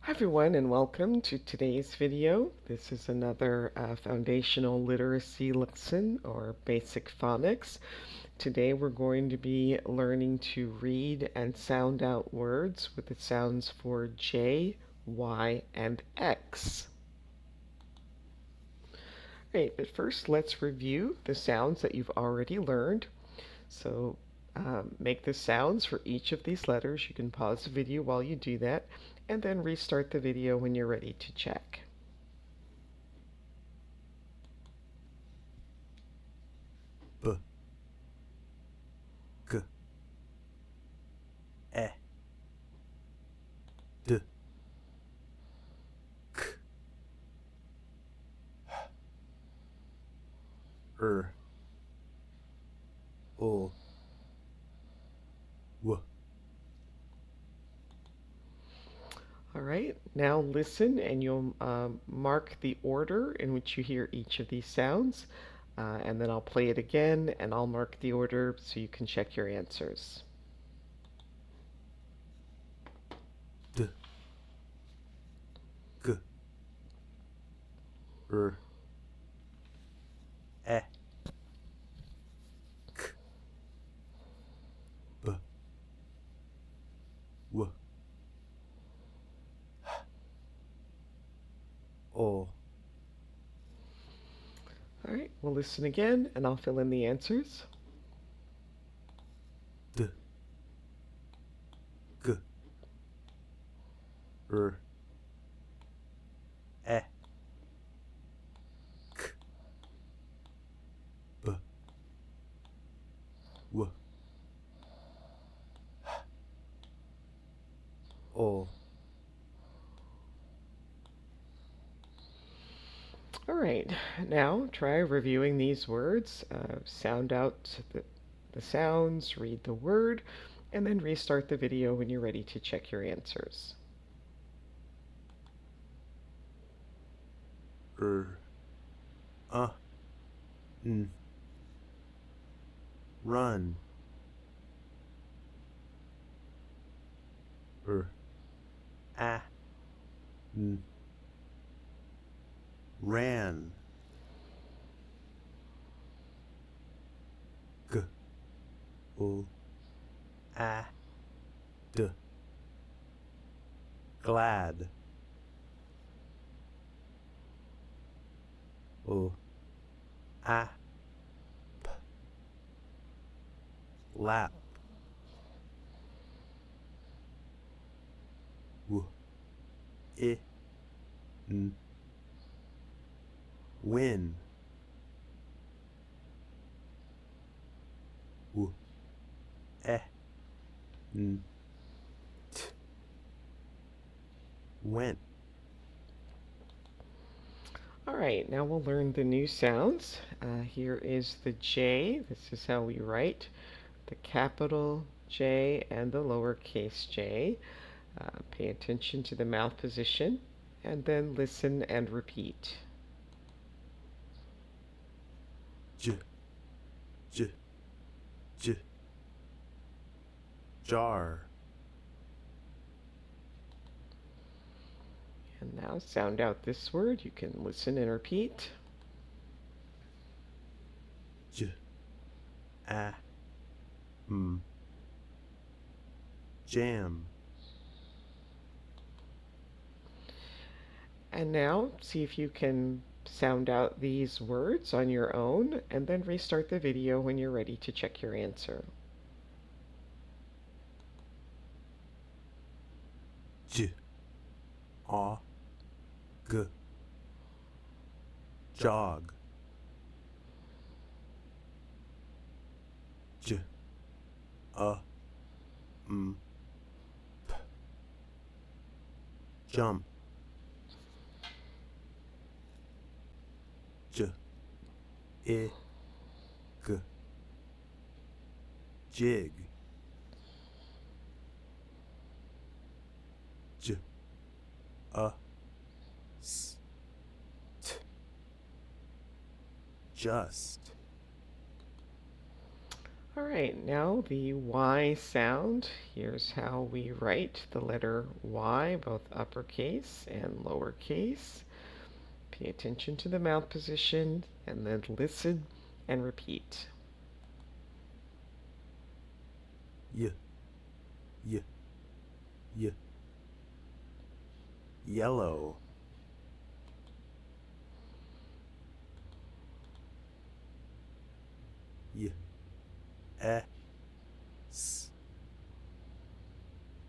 Hi everyone and welcome to today's video. This is another foundational literacy lesson or basic phonics. Today we're going to be learning to read and sound out words with the sounds for J, Y, and X. Right, but first let's review the sounds that you've already learned. So make the sounds for each of these letters. You can pause the video while you do that and then restart the video when you're ready to check. B, G, E, D, K, R, O, W. All right, now listen and you'll mark the order in which you hear each of these sounds. And then I'll play it again and I'll mark the order so you can check your answers. D, G, R, E, K, B, W, O. All right, we'll listen again and I'll fill in the answers. D, G, R, E, K, B, W, O. All right, now try reviewing these words. Sound out the sounds, read the word, and then restart the video when you're ready to check your answers. R, N, run. R, A, N, ran. G, O, A, D, glad. O, A, P, lap. W, I, N, win. W, E, N, T, went. All right, now we'll learn the new sounds. Here is the J. This is how we write the capital J and the lowercase j. Pay attention to the mouth position and then listen and repeat. J, J, J, jar. And now sound out this word. You can listen and repeat. J, A, M, jam. And now see if you can sound out these words on your own and then restart the video when you're ready to check your answer. J, A, G, jog. J, A, M, P, jump. J, I, G, jig. J, A, S, T, just. All right, now the Y sound. Here's how we write the letter Y, both uppercase and lowercase. Pay attention to the mouth position and then listen and repeat. Y, y, y. Yellow. Y, s.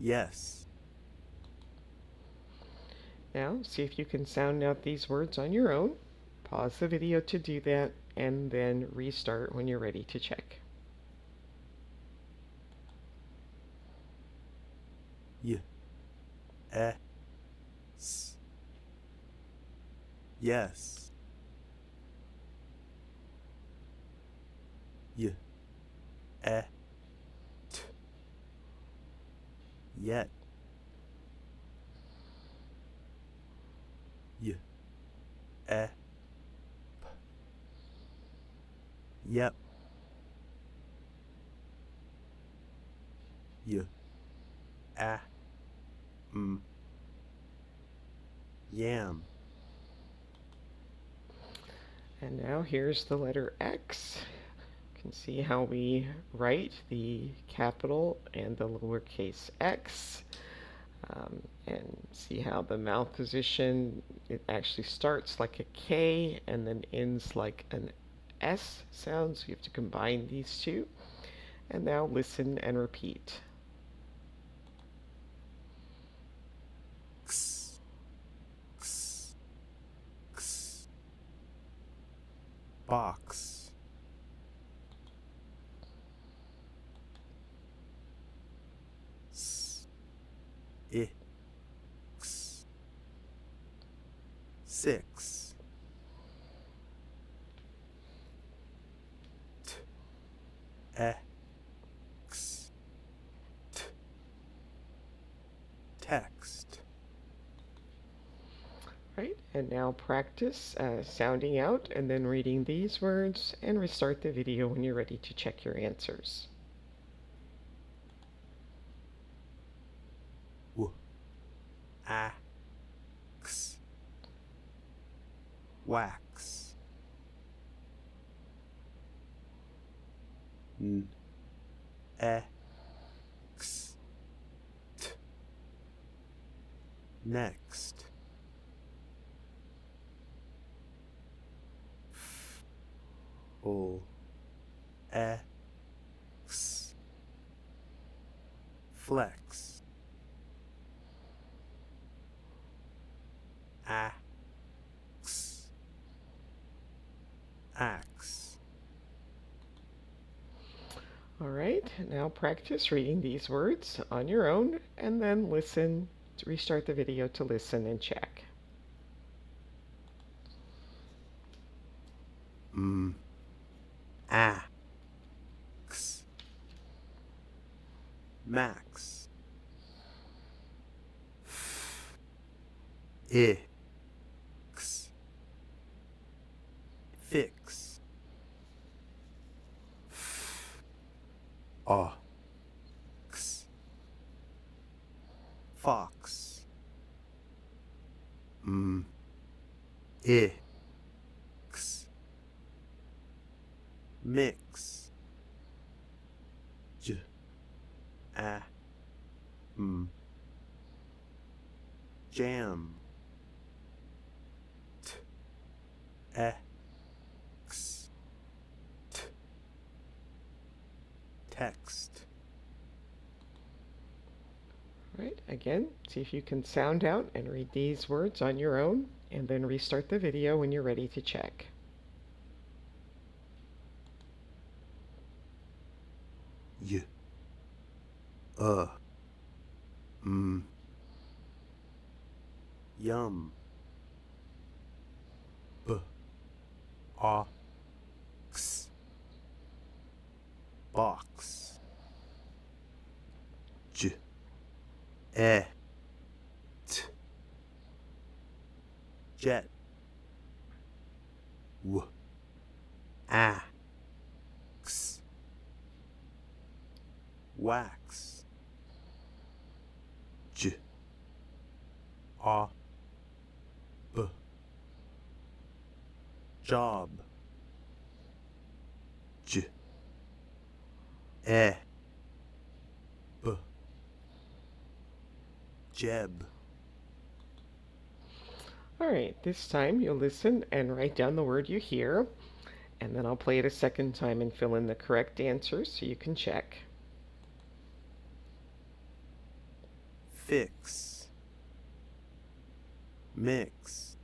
Yes. Now, see if you can sound out these words on your own. Pause the video to do that and then restart when you're ready to check. Y, s. Yes. Y, t. Yet. Y, p. Yep. Y, m. Yam. And now here's the letter X. You can see how we write the capital and the lowercase x. And see how the mouth position, it actually starts like a K and then ends like an S sound, so you have to combine these two. And now listen and repeat. X, x, x. Box. S, x. 6. T, x. T, text. Right, and now practice sounding out and then reading these words and restart the video when you're ready to check your answers. W, x. Wax. N, x. T, next. F, o, x. Flex. Ax. Axe. All right, now practice reading these words on your own and then listen, to restart the video to listen and check. M, ax. Max. F, ix. Fix. F, ox. Fox. M, ix. Mix. J, m. Jam. T, x. T, text. All right, again, see if you can sound out and read these words on your own and then restart the video when you're ready to check. Y, m. Yum. B, ox. Box. J, t. Jet. W, ax. A, B. Job. J, E, B. Jeb. All right, this time you'll listen and write down the word you hear, and then I'll play it a second time and fill in the correct answers so you can check. Fix. Mix.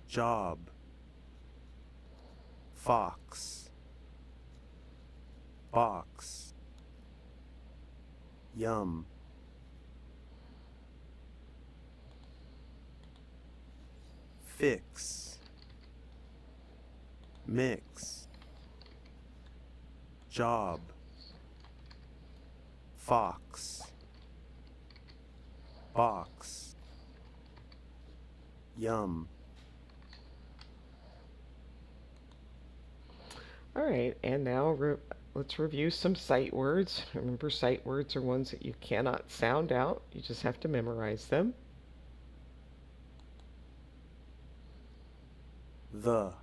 Job. Fox. Box. Yum. Fix. Mix. Job. Fox. Box. Yum. All right, and now let's review some sight words. Remember, sight words are ones that you cannot sound out, you just have to memorize them. The.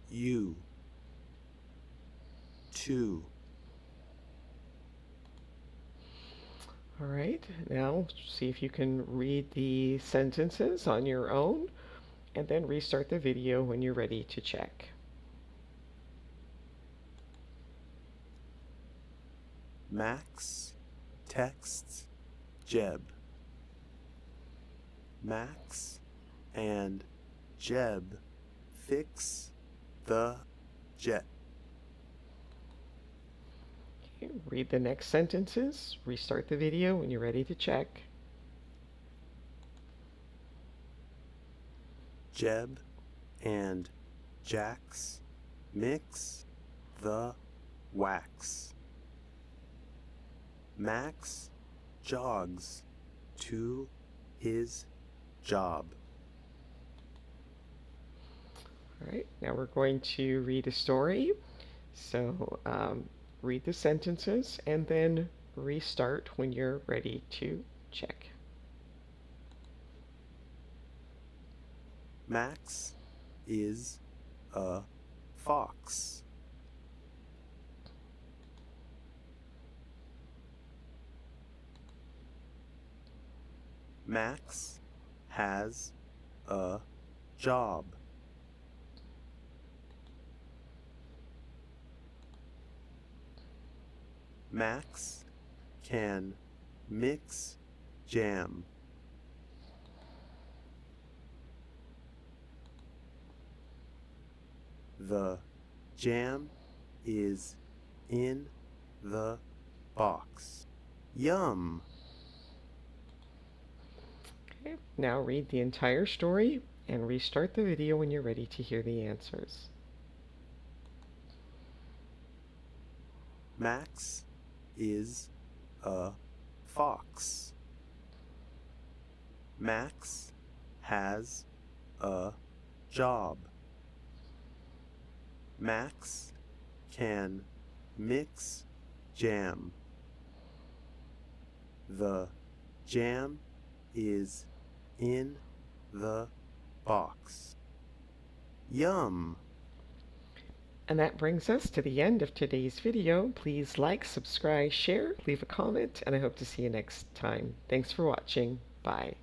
You. To. All right, now see if you can read the sentences on your own, and then restart the video when you're ready to check. Max texts Jeb. Max and Jeb fix the jet. Okay, read the next sentences, restart the video when you're ready to check. Jeb and Jax mix the wax. Max jogs to his job. All right, now we're going to read a story. So read the sentences and then restart when you're ready to check. Max is a fox. Max has a job. Max can mix jam. The jam is in the box. Yum! Okay, now read the entire story and restart the video when you're ready to hear the answers. Max is a fox. Max has a job. Max can mix jam. The jam is in the box. Yum! And that brings us to the end of today's video. Please like, subscribe, share, leave a comment, and I hope to see you next time. Thanks for watching. Bye.